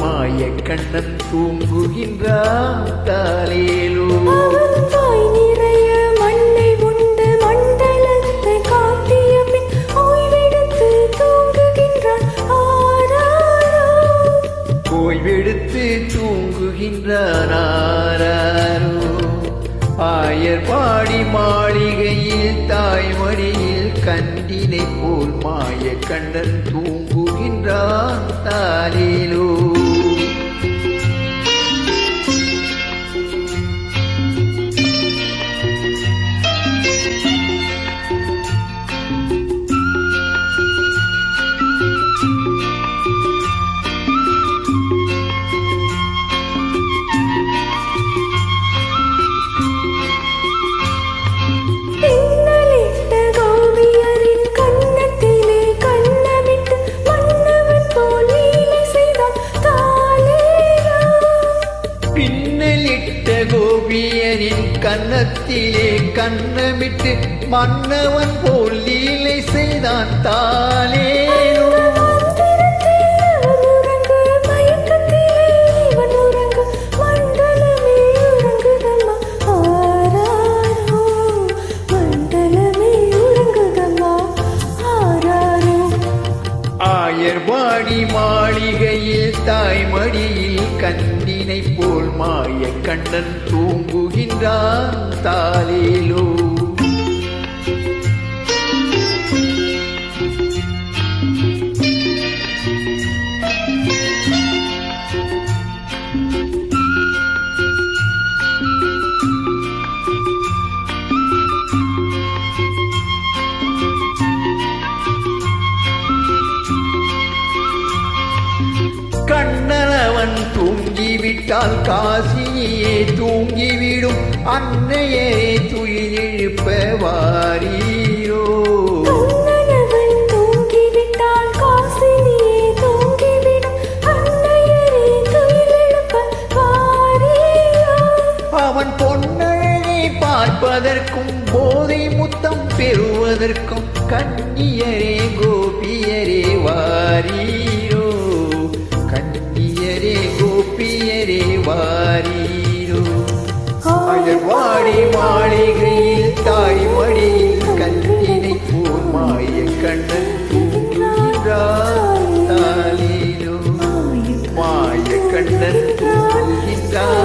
மாய கண்ணன் தூங்குகின்றான் தாலேலோ. வாய் நிறைய மண்ணை உண்டு மண்டலத்தை காட்டிய பின் ஓய்வெடுத்து தூங்குகின்றான் ஆராரோ. ஓய்வெடுத்து தூங்குகின்றான் ஆராரோ. ஆயர் பாடி மாளிகையில் தாய்மடியில் கண்டினை போல் மாய கண்ணன் தூங்குகின்றான் தாலேலோ. கன்னத்திலே கண்ணமிட்டு மன்னவன் போல் லீலை செய்தான் தாலேலோ. ஆயர் பாடி மாளிகையில் தாய்மடியில் கண்டினை போல் மாய கண்ணன் தூங்குகின்றான் தாலேலோ. கண்ணனவன் தூங்கிவிட்டால் காசினியே தூங்கிவிடும் அன்னையே துயிலெழுப்ப வாரீரோ. கண்ணனவன் தூங்கிவிட்டால் காசினியே தூங்கிவிடும் அன்னையே துயிலெழுப்ப வாரீரோ. அவன் பொன்னழகை பார்ப்பதற்கும் போதை முத்தம் பெறுவதற்கும் கன்னியரே கோபியரே வாரீரோ. கன்னியரே கோபியரே வாரீரோ. ஆயர் வாடி மாளிகையில் தாய்மடியில் கண்டினை போல் மாய கண்ணன் தூங்குகின்றான் தாலேலோ. மாய கண்ணன் தூங்குகின்றான்.